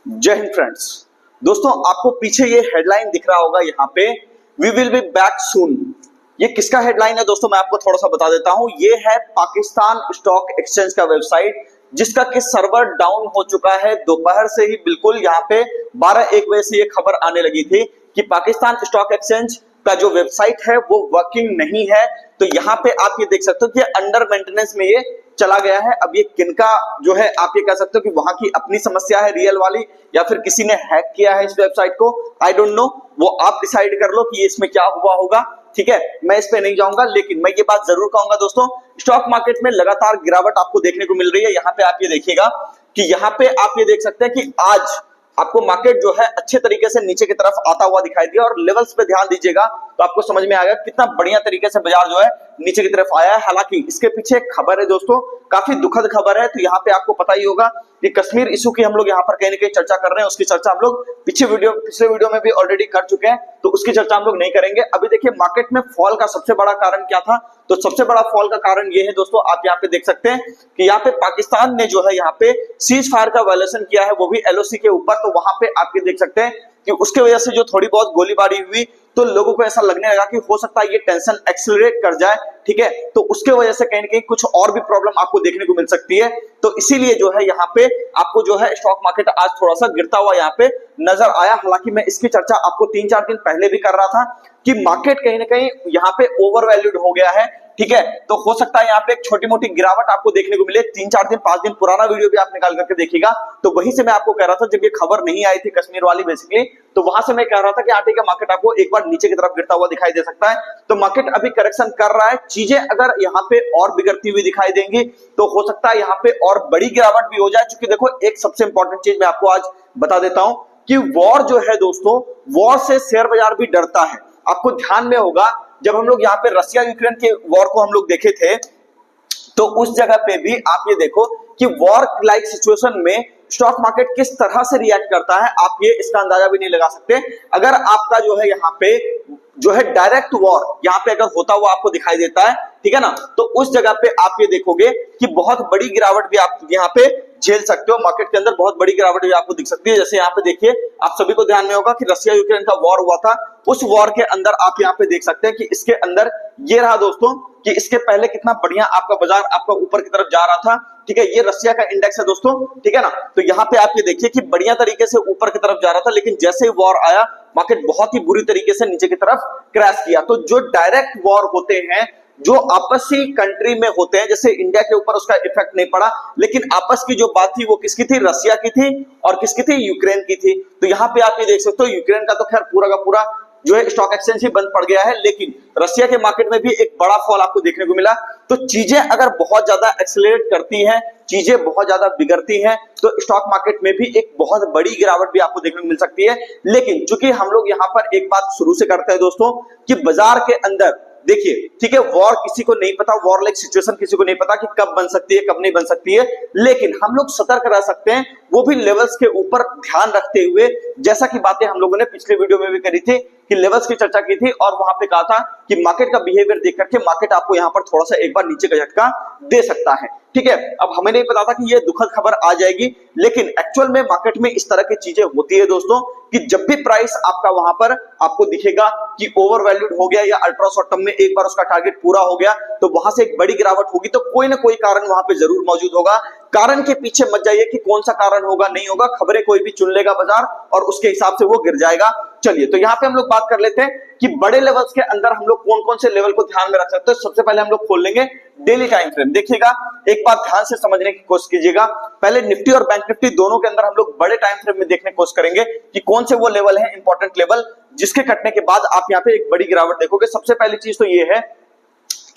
जय हिंद फ्रेंड्स। दोस्तों आपको पीछे ये हेडलाइन दिख रहा होगा, यहाँ पे we will be back soon. ये किसका हेडलाइन है दोस्तों, मैं आपको थोड़ा सा बता देता हूं। ये है पाकिस्तान स्टॉक एक्सचेंज का वेबसाइट, जिसका कि सर्वर डाउन हो चुका है दोपहर से ही। बिल्कुल यहाँ पे 12-1 बजे से ये खबर आने लगी थी कि पाकिस्तान स्टॉक एक्सचेंज का जो वेबसाइट है वो वर्किंग नहीं है। तो यहाँ पे आप ये देख सकते हो कि अंडर मेंटेनेंस में ये चला गया है। अब ये किनका जो है, आप ये कह सकते हो कि वहां की अपनी समस्या है रियल वाली, या फिर किसी ने हैक किया है इस वेबसाइट को, आई डोंट नो। वो आप डिसाइड कर लो कि इसमें क्या हुआ होगा, ठीक है। मैं इस पे नहीं जाऊंगा, लेकिन मैं ये बात जरूर कहूंगा दोस्तों, स्टॉक मार्केट में लगातार गिरावट आपको देखने को मिल रही है। यहाँ पे आप ये देखिएगा कि यहाँ पे आप ये देख सकते हैं कि आज आपको मार्केट जो है अच्छे तरीके से नीचे की तरफ आता हुआ दिखाई दिया, और लेवल्स पे ध्यान दीजिएगा तो आपको समझ में आएगा कितना बढ़िया तरीके से बाजार जो है नीचे की तरफ आया है। हालांकि इसके पीछे एक खबर है दोस्तों, काफी दुखद खबर है। तो यहाँ पे आपको पता ही होगा कि कश्मीर इशू की हम लोग यहाँ पर कहीं ना कहीं चर्चा कर रहे हैं, उसकी चर्चा हम लोग पिछले वीडियो में भी ऑलरेडी कर चुके हैं, तो उसकी चर्चा हम लोग नहीं करेंगे। अभी देखिए मार्केट में फॉल का सबसे बड़ा कारण क्या था, तो सबसे बड़ा फॉल का कारण ये है दोस्तों, आप यहाँ पे देख सकते हैं कि यहाँ पे पाकिस्तान ने जो है यहाँ पे सीज फायर का वायलेशन किया है, वो भी एलओसी के ऊपर। तो वहां पे आप ये देख सकते हैं कि उसके वजह से जो थोड़ी बहुत गोलीबारी हुई, तो लोगों को ऐसा लगने लगा कि हो सकता है ये टेंशन एक्सेलरेट कर जाए, ठीक है। तो उसके वजह से कहीं ना कहीं कुछ और भी प्रॉब्लम आपको देखने को मिल सकती है। तो इसीलिए जो है यहाँ पे आपको जो है स्टॉक मार्केट आज थोड़ा सा गिरता हुआ यहाँ पे नजर आया। हालांकि मैं इसकी चर्चा आपको 3-4 दिन पहले भी कर रहा था कि मार्केट कहीं ना कहीं यहाँ पे ओवर वैल्यूड हो गया है, ठीक है। तो हो सकता है यहाँ पे एक छोटी मोटी गिरावट आपको देखने को मिले। 3-4 दिन 5 दिन पुराना वीडियो भी आप निकाल करके देखिएगा, तो वहीं से मैं आपको कह रहा था, जब ये खबर नहीं आई थी कश्मीर वाली बेसिकली, तो वहां से मैं कह रहा था कि ठीक है मार्केट आपको एक बार नीचे की तरफ गिरता हुआ दिखाई दे सकता है। तो मार्केट अभी करेक्शन कर रहा है। चीजें अगर यहाँ पे और बिगड़ती हुई दिखाई देंगी तो हो सकता है यहाँ पे और बड़ी गिरावट भी हो जाए। क्योंकि देखो एक सबसे इंपॉर्टेंट चीज मैं आपको आज बता देता हूं कि वॉर जो है दोस्तों, वॉर से शेयर बाजार भी डरता है। आपको ध्यान में होगा जब हम लोग यहाँ पे रशिया यूक्रेन के वॉर को हम लोग देखे थे, तो उस जगह पे भी आप ये देखो कि वॉर लाइक सिचुएशन में स्टॉक मार्केट किस तरह से रिएक्ट करता है, आप ये इसका अंदाजा भी नहीं लगा सकते। अगर आपका जो है यहाँ पे जो है डायरेक्ट वॉर यहाँ पे अगर होता हुआ आपको दिखाई देता है, ठीक है ना, तो उस जगह पे आप ये देखोगे कि बहुत बड़ी गिरावट भी आप यहाँ पे झेल सकते हो। मार्केट के अंदर बहुत बड़ी गिरावट भी आपको दिख सकती है। जैसे यहाँ पे देखिए, आप सभी को ध्यान में होगा कि रशिया यूक्रेन का वॉर हुआ था, उस वॉर के अंदर आप यहाँ पे देख सकते हैं कि इसके अंदर ये रहा दोस्तों कि इसके पहले कितना बढ़िया आपका बाजार आपका ऊपर की तरफ जा रहा था, ठीक है। ये रशिया का इंडेक्स है दोस्तों, ठीक है ना। तो यहाँ पे आप ये देखिए कि बढ़िया तरीके से ऊपर की तरफ जा रहा था, लेकिन जैसे ही वॉर आया मार्केट बहुत ही बुरी तरीके से नीचे की तरफ क्रैश किया। तो जो डायरेक्ट वॉर होते हैं, जो आपसी कंट्री में होते हैं, जैसे इंडिया के ऊपर उसका इफेक्ट नहीं पड़ा, लेकिन आपस की जो बात थी वो किसकी थी, रशिया की थी, और किसकी थी, यूक्रेन की थी। तो यहाँ पे आप ये देख सकते हो यूक्रेन का तो खैर पूरा का पूरा जो है स्टॉक एक्सचेंज ही बंद पड़ गया है, लेकिन रशिया के मार्केट में भी एक बड़ा फॉल आपको देखने को मिला। तो चीजें अगर बहुत ज्यादा एक्सेलरेट करती हैं, चीजें बहुत ज्यादा बिगड़ती हैं, तो स्टॉक मार्केट में भी एक बहुत बड़ी गिरावट भी आपको देखने को मिल सकती है। लेकिन चूंकि हम लोग यहाँ पर एक बात शुरू से करते हैं दोस्तों कि बाजार के अंदर देखिए, ठीक है, वॉर किसी को नहीं पता, वॉर लाइक सिचुएशन किसी को नहीं पता कि कब बन सकती है कब नहीं बन सकती है, लेकिन हम लोग सतर्क रह सकते हैं, वो भी लेवल्स के ऊपर ध्यान रखते हुए। जैसा कि बातें हम लोगों ने पिछले वीडियो में भी करी थी कि लेवल्स की चर्चा की थी, और वहां पे कहा था कि मार्केट का बिहेवियर देख करके मार्केट आपको यहाँ पर थोड़ा सा एक बार नीचे का झटका दे सकता है, ठीक है। अब हमें नहीं पता था कि ये दुखद खबर आ जाएगी, लेकिन एक्चुअल में मार्केट में इस तरह की चीजें होती है दोस्तों कि जब भी प्राइस आपका वहां पर आपको दिखेगा कि ओवर वैल्यूड हो गया या अल्ट्रा शॉर्ट टर्म में एक बार उसका टारगेट पूरा हो गया, तो वहां से एक बड़ी गिरावट होगी। तो कोई ना कोई कारण वहां पे जरूर मौजूद होगा। कारण के पीछे मत जाइए कि कौन सा कारण होगा, नहीं होगा, खबरें कोई भी चुन लेगा बाजार और उसके हिसाब से वो गिर जाएगा। चलिए, तो यहाँ पे हम लोग बात कर लेते हैं कि बड़े लेवल्स के अंदर हम लोग कौन कौन से लेवल को ध्यान में रख सकते हैं। सबसे पहले हम लोग खोल लेंगे डेली टाइम फ्रेम। देखिएगा, एक बात ध्यान से समझने की कोशिश कीजिएगा। पहले निफ्टी और बैंक निफ्टी दोनों के अंदर हम लोग बड़े टाइम फ्रेम में देखने की कोशिश करेंगे कि कौन से वो लेवल है इंपॉर्टेंट लेवल, जिसके कटने के बाद आप यहाँ पे एक बड़ी गिरावट देखोगे। सबसे पहली चीज तो ये है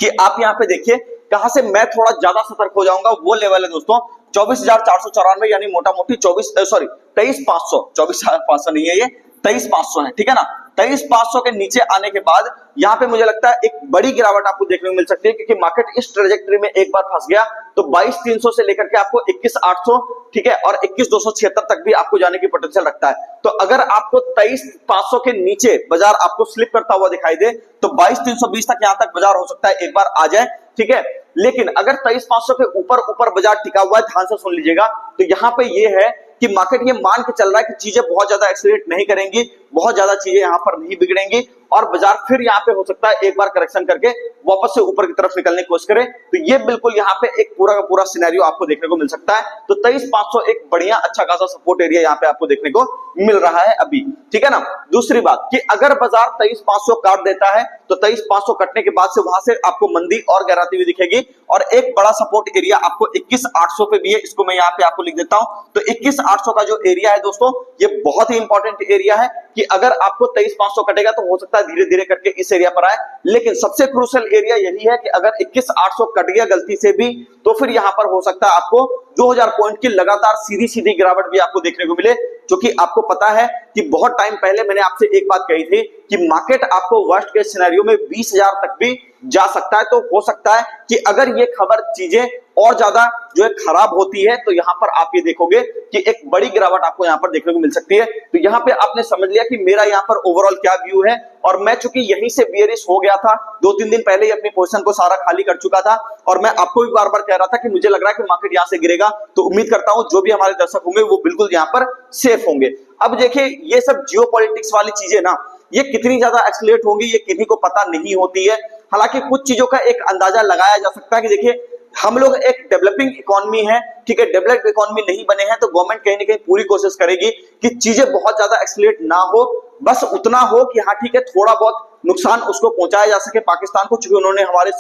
कि आप यहाँ पे देखिए कहां से मैं थोड़ा ज्यादा सतर्क हो जाऊंगा, वो लेवल है दोस्तों 24,494, यानी मोटा मोटी 23,500, 24,500 नहीं है, ये 23,500 है, ठीक है ना। 23,500 के नीचे आने के बाद यहाँ पे मुझे लगता है एक बड़ी गिरावट आपको देखने को मिल सकती है, क्योंकि मार्केट इस ट्रेजेक्टरी में एक बार फंस गया तो 22,300 से लेकर के आपको 21,800, ठीक है, और 21,276 तक भी आपको जाने की पोटेंशियल रखता है। तो अगर आपको 23,500 के नीचे बाजार आपको स्लिप करता हुआ दिखाई दे तो 22,320 तक यहाँ तक बाजार हो सकता है एक बार आ जाए, ठीक है। लेकिन अगर 23,500 के ऊपर बाजार टिका हुआ है, ध्यान से सुन लीजिएगा, तो यहाँ पे ये है कि मार्केट ये मान के चल रहा है कि चीजें बहुत ज्यादा एक्सीलरेट नहीं करेंगी, बहुत ज्यादा चीजें यहाँ पर नहीं बिगड़ेंगी और बाजार फिर यहाँ पे हो सकता है एक बार करेक्शन करके वापस से ऊपर की तरफ निकलने की कोशिश करे। तो ये बिल्कुल यहाँ पे एक पूरा का पूरा सिनेरियो आपको देखने को मिल सकता है। तो 23,500 एक बढ़िया अच्छा खासा सपोर्ट एरिया यहाँ पे आपको देखने को मिल रहा है अभी, ठीक है ना। दूसरी बात कि अगर बाजार 23,500 काट देता है तो 23,500 कटने के बाद से वहां से आपको मंदी और गहराती हुई दिखेगी और एक बड़ा सपोर्ट एरिया आपको 21,800 पे भी है, इसको मैं यहाँ पे आपको लिख देता हूं। तो 21,800 का जो एरिया है दोस्तों ये बहुत ही इंपॉर्टेंट एरिया है कि अगर आपको 23,500 कटेगा तो हो सकता है धीरे धीरे करके इस एरिया पर आए, लेकिन सबसे क्रूशियल एरिया यही है कि अगर 21,800 कट गया गलती से भी तो फिर यहां पर हो सकता है आपको 2000 पॉइंट की लगातार सीधी सीधी गिरावट भी आपको देखने को मिले, जो कि आपको पता है कि बहुत टाइम पहले मैंने आपसे एक बात कही थी कि मार्केट आपको वर्स्ट केस सिनेरियो में 20,000 तक भी जा सकता है। तो हो सकता है कि अगर ये खबर चीजें और ज्यादा जो है खराब होती है तो यहां पर आप ये देखोगे कि एक बड़ी गिरावट आपको यहां पर देखने को मिल सकती है। तो यहां पे आपने समझ लिया कि मेरा यहां पर ओवरऑल क्या व्यू है और मैं चूंकि यहीं से बियरिश हो गया था, 2-3 दिन पहले ही अपनी पोजीशन को सारा खाली कर चुका था और मैं आपको भी बार बार कह रहा था कि मुझे लग रहा है कि मार्केट यहां से गिरेगा। तो उम्मीद करता हूं जो भी हमारे दर्शक होंगे वो बिल्कुल यहां पर सेफ होंगे। अब देखिए ये सब जियोपॉलिटिक्स वाली चीजें ना ये कितनी ज्यादा एक्सीलरेट होंगी ये किसी को पता नहीं होती है। हालांकि कुछ चीजों का एक अंदाजा लगाया जा सकता है कि देखिए हम लोग एक डेवलपिंग इकोनॉमी है, ठीक है, डेवलप्ड इकोनॉमी नहीं बने हैं तो गवर्नमेंट कहीं ना कहीं पूरी कोशिश करेगी कि चीजें बहुत ज्यादा एक्सीलरेट ना हो, बस उतना हो कि हाँ ठीक है थोड़ा बहुत नुकसान उसको पहुंचाया जा सके पाकिस्तान को, चूंकि उन्होंने हमारे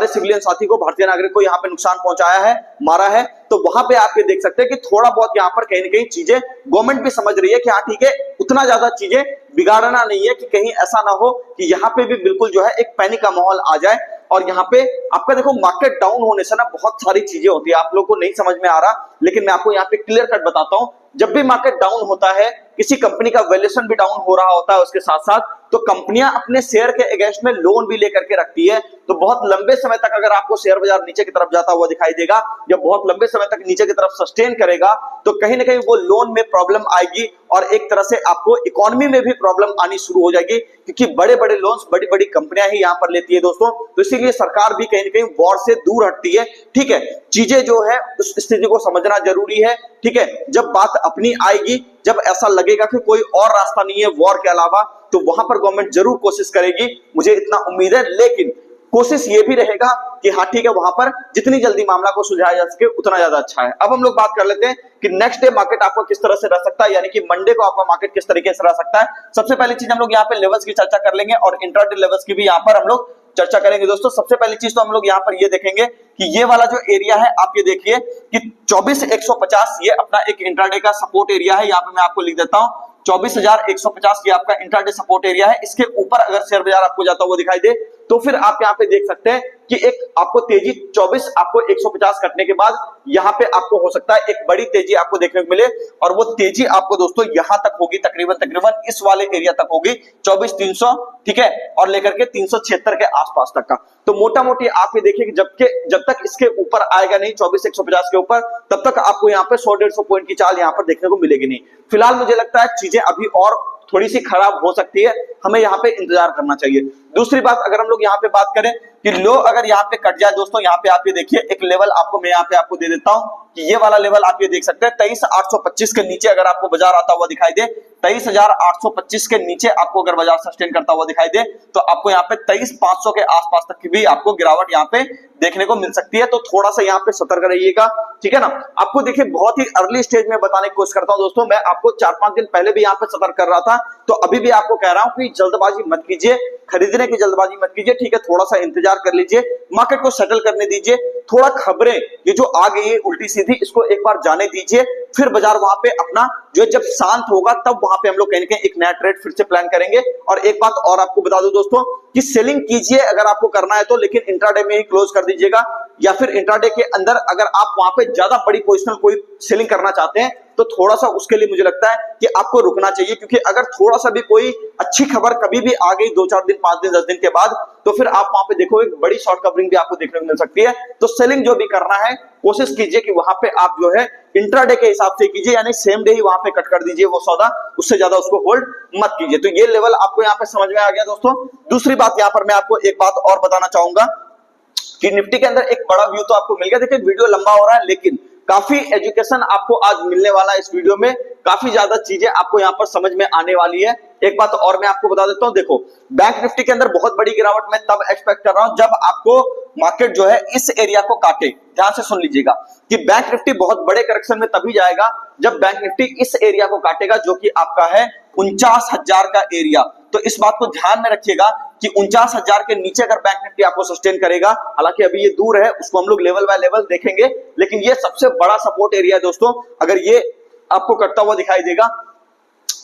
सिविलियन साथी को, भारतीय नागरिक को यहाँ पे नुकसान पहुंचाया है, मारा है। तो वहां पे आप ये देख सकते हैं कि थोड़ा बहुत यहाँ पर कहीं ना कहीं चीजें गवर्नमेंट भी समझ रही है कि हाँ ठीक है उतना ज्यादा चीजें बिगाड़ना नहीं है कि कहीं ऐसा ना हो कि यहाँ पे भी बिल्कुल जो है एक पैनिक का माहौल आ जाए। और यहाँ पे आपका देखो मार्केट डाउन होने से ना बहुत सारी चीजें होती है, आप लोग को नहीं समझ में आ रहा, लेकिन मैं आपको यहाँ पे क्लियर कट बताता हूं। जब भी मार्केट डाउन होता है किसी कंपनी का वैल्यूएशन भी डाउन हो रहा होता है, उसके साथ साथ तो कंपनियां अपने शेयर के अगेंस्ट में लोन भी लेकर के रखती है। तो बहुत लंबे समय तक अगर आपको शेयर बाजार नीचे की तरफ जाता हुआ दिखाई देगा या बहुत लंबे समय तक नीचे की तरफ सस्टेन करेगा तो कहीं ना कहीं वो लोन में प्रॉब्लम आएगी और एक तरह से आपको इकोनॉमी में भी प्रॉब्लम आनी शुरू हो जाएगी, क्योंकि बड़े बड़े लोन्स बड़ी बड़ी कंपनियां ही यहां पर लेती है दोस्तों। तो इसीलिए सरकार भी कहीं ना कहीं वॉर से दूर हटती है, ठीक है। चीजें जो है उस स्थिति को समझना जरूरी है, ठीक है। जब बात अपनी आएगी, जब ऐसा लगेगा कि कोई और रास्ता नहीं है वॉर के अलावा, तो वहां पर गवर्नमेंट जरूर कोशिश करेगी, मुझे इतना उम्मीद है। लेकिन कोशिश ये भी रहेगा कि हाँ ठीक है वहां पर जितनी जल्दी मामला को सुलझाया जा सके उतना ज्यादा अच्छा है। अब हम लोग बात कर लेते हैं कि नेक्स्ट डे मार्केट आपको किस तरह से रह सकता है, यानी कि मंडे को आपका मार्केट किस तरीके से रह सकता है। सबसे पहली चीज हम लोग यहाँ पे लेवल्स की चर्चा कर लेंगे और इंट्राडे लेवल्स की भी यहाँ पर हम लोग चर्चा करेंगे दोस्तों। सबसे पहली चीज तो हम लोग यहाँ पर ये देखेंगे कि ये वाला जो एरिया है आप ये देखिए कि 24,150 ये अपना एक इंट्राडे का सपोर्ट एरिया है। यहाँ पे मैं आपको लिख देता हूँ 24,150 ये आपका इंट्राडे सपोर्ट एरिया है। इसके ऊपर अगर शेयर बाजार आपको जाता हुआ दिखाई दे तो फिर आप यहाँ पे देख सकते हैं कि एक आपको तेजी 24 आपको 150 कटने के बाद यहाँ पे आपको हो सकता है एक बड़ी तेजी आपको देखने को मिले और वो तेजी आपको दोस्तों यहाँ तक होगी, तकरीबन इस वाले एरिया तक होगी 24,300, ठीक है, और लेकर के 376 के आसपास तक का। तो मोटा मोटी आप ये देखिए कि जब तक इसके ऊपर आएगा नहीं 24,150 के ऊपर, तब तक आपको यहाँ पे 100-150 पॉइंट की चाल यहाँ पर देखने को मिलेगी नहीं। फिलहाल मुझे लगता है चीजें अभी और थोड़ी सी खराब हो सकती है, हमें यहाँ पे इंतजार करना चाहिए। दूसरी बात अगर हम लोग यहाँ पे बात करें कि लो अगर यहाँ पे कट जाए दोस्तों, यहाँ पे आप ये देखिए एक लेवल आपको मैं यहाँ पे आपको दे देता हूँ कि ये वाला लेवल आप ये देख सकते हैं 23,825 के नीचे अगर आपको बाजार आता हुआ दिखाई दे, 23,825 के नीचे आपको अगर बाजार सस्टेन करता हुआ दिखाई दे तो आपको यहाँ पे 23,500 के आसपास तक की भी आपको गिरावट यहाँ पे देखने को मिल सकती है। तो थोड़ा सा यहाँ पे सतर्क रहिएगा, ठीक है ना। आपको देखिए बहुत ही अर्ली स्टेज में बताने की कोशिश करता हूँ दोस्तों, मैं आपको 4-5 दिन पहले भी यहाँ पे सतर्क कर रहा था, तो अभी भी आपको कह रहा हूँ कि जल्दबाजी मत कीजिए, खरीदने की जल्दबाजी मत कीजिए, ठीक है। थोड़ा सा इंतजार कर लीजिए, मार्केट को सेटल करने दीजिए, थोड़ा खबरें ये जो आ गई है उल्टी सीधी इसको एक बार जाने दीजिए, फिर बाजार वहां पे अपना जो जब शांत होगा तब वहां पे हम लोग कहीं ना कहीं एक नया ट्रेड फिर से प्लान करेंगे। और एक बात और आपको बता दूं दोस्तों कि सेलिंग कीजिए अगर आपको करना है तो, लेकिन इंट्राडे में ही क्लोज कर दीजिएगा, या फिर इंट्राडे के अंदर अगर आप वहां पे ज्यादा बड़ी पोजिशनल कोई सेलिंग करना चाहते हैं तो थोड़ा सा उसके लिए मुझे लगता है कि आपको रुकना चाहिए, क्योंकि अगर थोड़ा सा भी कोई अच्छी खबर कभी भी आ गई 2-4 दिन, 5 दिन, 10 दिन के बाद, तो फिर आप वहां पे देखो एक बड़ी शॉर्ट कवरिंग भी आपको देखने को मिल सकती है। तो सेलिंग जो भी करना है कोशिश कीजिए कि वहां पे आप जो है इंट्राडे के हिसाब से कीजिए, यानी सेम डे ही वहां पे कट कर दीजिए वो सौदा, उससे ज्यादा उसको होल्ड मत कीजिए। तो ये लेवल आपको यहाँ पे समझ में आ गया दोस्तों। दूसरी बात यहाँ पर मैं आपको एक बात और बताना चाहूंगा कि निफ्टी के अंदर एक बड़ा व्यू तो आपको मिल गया। देखिए वीडियो लंबा हो रहा है लेकिन काफी एजुकेशन आपको आज मिलने वाला है इस वीडियो में, काफी ज्यादा चीजें आपको यहाँ पर समझ में आने वाली है। एक बात और मैं आपको बता देता हूं, देखो बैंक निफ्टी के अंदर बहुत बड़ी गिरावट मैं तब एक्सपेक्ट कर रहा हूं जब आपको मार्केट जो है इस एरिया को काटे। ध्यान से सुन लीजिएगा कि बैंक निफ्टी बहुत बड़े करेक्शन में तभी जाएगा जब बैंक निफ्टी इस एरिया को काटेगा, जो कि आपका है 49,000 का एरिया। तो इस बात को ध्यान में रखिएगा कि 49,000 के नीचे अगर बैंक निफ्टी आपको सस्टेन करेगा, हालांकि अभी ये दूर है, उसको हम लोग लेवल बाय लेवल देखेंगे, लेकिन ये सबसे बड़ा सपोर्ट एरिया है दोस्तों। अगर ये आपको कटता हुआ दिखाई देगा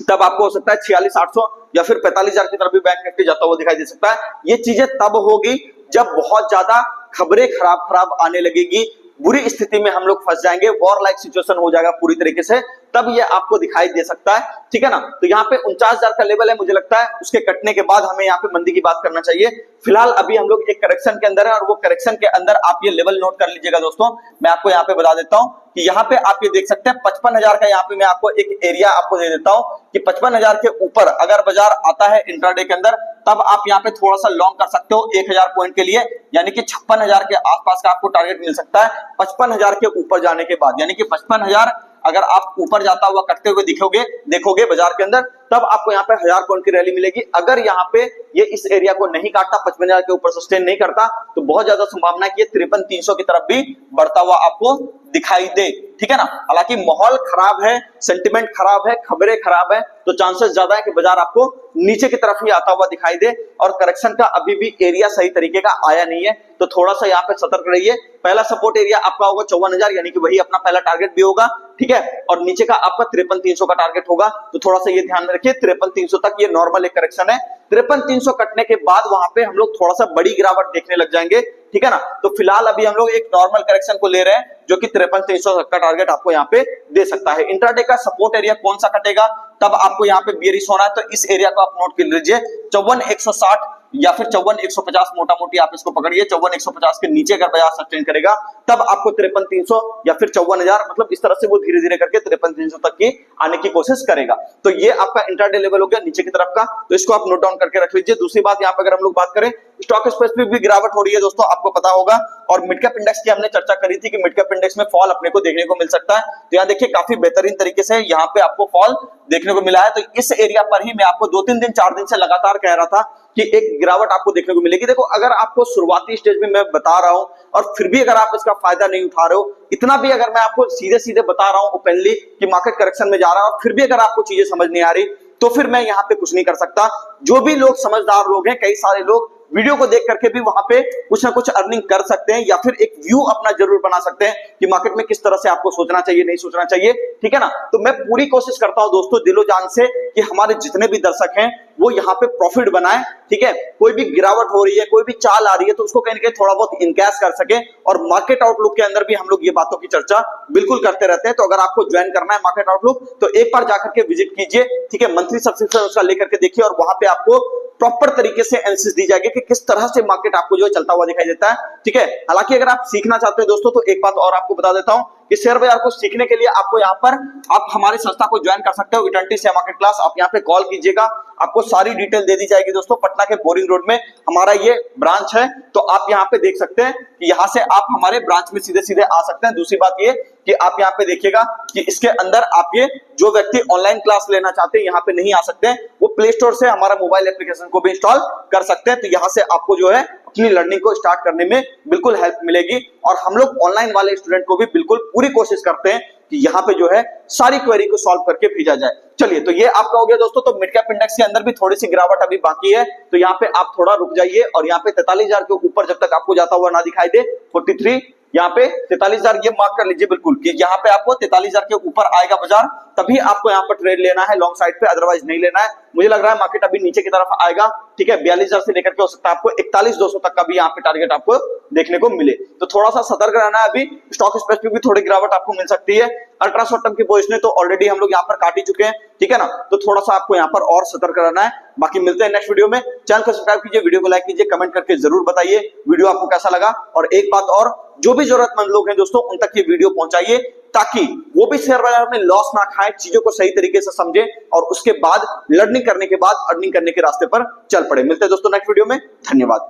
तब आपको हो सकता है 46,800 या फिर 45,000 की तरफ भी बैंक निफ्टी जाता हुआ दिखाई दे सकता है। ये चीजें तब होगी जब बहुत ज्यादा खबरें खराब आने लगेगी, बुरी स्थिति में हम लोग फंस जाएंगे, वॉर लाइक सिचुएशन हो जाएगा पूरी तरीके से, तब ये आपको दिखाई दे सकता है। ठीक है ना। तो यहाँ पे 49,000 का लेवल है, मुझे लगता है उसके कटने के बाद हमें यहाँ पे मंदी की बात करना चाहिए। फिलहाल अभी हम लोग एक करेक्शन के अंदर है और वो करेक्शन के अंदर आप ये लेवल नोट कर लीजिएगा दोस्तों। मैं आपको यहाँ पे बता देता हूँ कि यहाँ पे आप ये देख सकते हैं 55,000 का, यहाँ पे मैं आपको एक एरिया आपको दे देता हूँ कि 55,000 के ऊपर अगर बाजार आता है इंट्राडे के अंदर, तब आप यहाँ पे थोड़ा सा लॉन्ग कर सकते हो 1,000 पॉइंट के लिए, यानी कि 56,000 के आसपास का आपको टारगेट मिल सकता है 55,000 के ऊपर जाने के बाद। यानी कि 55,000 अगर आप ऊपर जाता हुआ कटते हुए देखोगे बाजार के अंदर, तब आपको यहाँ पे 1,000 पॉइंट की रैली मिलेगी। अगर यहाँ पे ये इस एरिया को नहीं काटता, 55,000 के ऊपर सस्टेन नहीं करता, तो बहुत ज्यादा संभावना है कि ये 53,300 की तरफ भी बढ़ता हुआ आपको दिखाई दे। ठीक है ना। हालांकि माहौल खराब है, सेंटिमेंट खराब है, खबरें खराब है, तो चांसेस ज्यादा है कि बाजार आपको नीचे की तरफ ही आता हुआ दिखाई दे, और करेक्शन का अभी भी एरिया सही तरीके का आया नहीं है, तो थोड़ा सा यहाँ पे सतर्क रहिए। पहला सपोर्ट एरिया आपका होगा 54,000, यानी कि वही अपना पहला टारगेट भी होगा। ठीक है। और नीचे का आपका 53,300 का टारगेट होगा, तो थोड़ा सा ये ध्यान में रखिए 53,300 तक ये नॉर्मल एक करेक्शन है। 53,300 कटने के बाद वहां पे हम लोग थोड़ा सा बड़ी गिरावट देखने लग जाएंगे। ठीक है ना। तो फिलहाल अभी हम लोग एक नॉर्मल करेक्शन को ले रहे हैं, जो कि 53,300 का टारगेट आपको यहाँ पे दे सकता है। इंट्राडे का सपोर्ट एरिया कौन सा कटेगा तब आपको यहाँ पे बेयरिश होना है, तो इस एरिया को आप नोट कर लीजिए 54,160 या फिर 54,150, मोटा मोटी आप इसको पकड़िए। 54,150 के नीचे अगर बाजार सस्टेन करेगा तब आपको 53,300 या फिर 54,000, मतलब इस तरह से वो धीरे धीरे करके 53,300 तक की आने की कोशिश करेगा। तो ये आपका इंट्राडे लेवल हो गया नीचे की तरफ का, तो इसको आप नोट डाउन करके रख लीजिए। दूसरी बात यहाँ पे अगर हम लोग बात करें, स्टॉक स्पेसिफिक भी गिरावट हो रही है दोस्तों, आपको पता होगा, और मिड कैप इंडेक्स की हमने चर्चा करी थी कि मिड कैप इंडेक्स में फॉल अपने को देखने को मिल सकता है। तो यहाँ देखिए काफी बेहतरीन तरीके से यहाँ पे आपको फॉल देखने को मिला है। तो इस एरिया पर ही मैं आपको 2-3 दिन 4 दिन से लगातार कह रहा था कि एक गिरावट आपको देखने को मिलेगी। देखो अगर आपको शुरुआती स्टेज में मैं बता रहा हूं और फिर भी अगर आप इसका फायदा नहीं उठा रहे हो, इतना भी अगर मैं आपको सीधे सीधे बता रहा हूं ओपनली कि मार्केट करेक्शन में जा रहा है, और फिर भी अगर आपको चीजें समझ नहीं आ रही, तो फिर मैं यहाँ पे कुछ नहीं कर सकता। जो भी लोग समझदार लोग हैं, कई सारे लोग वीडियो को देख करके भी वहां पे कुछ ना कुछ अर्निंग कर सकते हैं, या फिर एक व्यू अपना जरूर बना सकते हैं कि मार्केट में किस तरह से आपको सोचना चाहिए, नहीं सोचना चाहिए। ठीक है ना। तो मैं पूरी कोशिश करता हूं दोस्तों दिलो जान से कि हमारे जितने भी दर्शक हैं वो यहाँ पे प्रॉफिट बनाए। ठीक है। कोई भी गिरावट हो रही है, कोई भी चाल आ रही है, तो उसको कहीं ना कहीं थोड़ा बहुत इनकैश कर सके, और मार्केट आउटलुक के अंदर भी हम लोग ये बातों की चर्चा बिल्कुल करते रहते हैं। तो अगर आपको ज्वाइन करना है मार्केट आउटलुक, तो एक बार जाकर के विजिट कीजिए। ठीक है। मंथली सब्सक्रिप्शन उसका लेकर के देखिए, और वहां पे आपको प्रॉपर तरीके से एनालिसिस दी जाएगी कि किस तरह से मार्केट आपको जो है चलता हुआ दिखाई देता है। ठीक है। हालांकि अगर आप सीखना चाहते हो दोस्तों, तो एक बात और आपको बता देता हूं कि शेयर बाजार को सीखने के लिए आपको यहाँ पर आप हमारे संस्था को ज्वाइन कर सकते हो, इटर्निटी शेयर मार्केट क्लास। आप यहाँ पे कॉल कीजिएगा, आपको सारी डिटेल दे दी जाएगी दोस्तों। पटना के बोरिंग रोड में हमारा ये ब्रांच है, तो आप यहाँ पे देख सकते हैं कि यहाँ से आप हमारे ब्रांच में सीधे सीधे आ सकते हैं। दूसरी बात ये कि आप यहाँ पे देखिएगा कि इसके अंदर आप ये जो व्यक्ति ऑनलाइन क्लास लेना चाहते हैं यहाँ पे नहीं आ सकते हैं, वो प्ले स्टोर से हमारा मोबाइल एप्लीकेशन को भी इंस्टॉल कर सकते हैं। तो यहाँ से आपको जो है अपनी लर्निंग को स्टार्ट करने में बिल्कुल हेल्प मिलेगी, और हम लोग ऑनलाइन वाले स्टूडेंट को भी बिल्कुल पूरी कोशिश करते हैं कि यहाँ पे जो है सारी क्वेरी को सॉल्व करके भेजा जाए। चलिए, तो ये आपका हो गया दोस्तों। तो मिड कैप इंडेक्स के अंदर भी थोड़ी सी गिरावट अभी बाकी है, तो यहाँ पे आप थोड़ा रुक जाइए, और यहाँ पे 43,000 के ऊपर जब तक आपको जाता हुआ ना दिखाई दे, 43 यहाँ पे 43,000 ये मार्क कर लीजिए बिल्कुल कि यहाँ पे आपको 43,000 के ऊपर आएगा बाजार, तभी आपको यहाँ पर ट्रेड लेना है लॉन्ग साइड पे, अदरवाइज नहीं लेना है। मुझे लग रहा है मार्केट अभी नीचे की तरफ आएगा। ठीक है। 42,000 से लेकर के हो सकता है आपको 41,200 तक का भी यहाँ पे टारगेट आपको देखने को मिले, तो थोड़ा सा सतर्क रहना है। अभी स्टॉक स्पेसिफिक भी थोड़ी गिरावट आपको मिल सकती है। अल्ट्रा शॉर्ट टर्म की पोजीशन तो ऑलरेडी हम लोग यहाँ पर काट ही चुके हैं। ठीक है ना। तो थोड़ा सा आपको यहाँ पर और सतर्क रहना है। बाकी मिलते हैं नेक्स्ट वीडियो में। चैनल को सब्सक्राइब कीजिए, वीडियो को लाइक कीजिए, कमेंट करके जरूर बताइए वीडियो आपको कैसा लगा। और एक बात और, जो भी जरूरतमंद लोग हैं दोस्तों, उन तक ये वीडियो पहुंचाइए, ताकि वो भी शेयर बाजार में लॉस ना खाएं, चीजों को सही तरीके से समझें, और उसके बाद लर्निंग करने के बाद अर्निंग करने के रास्ते पर चल पड़े। मिलते हैं दोस्तों नेक्स्ट वीडियो में। धन्यवाद।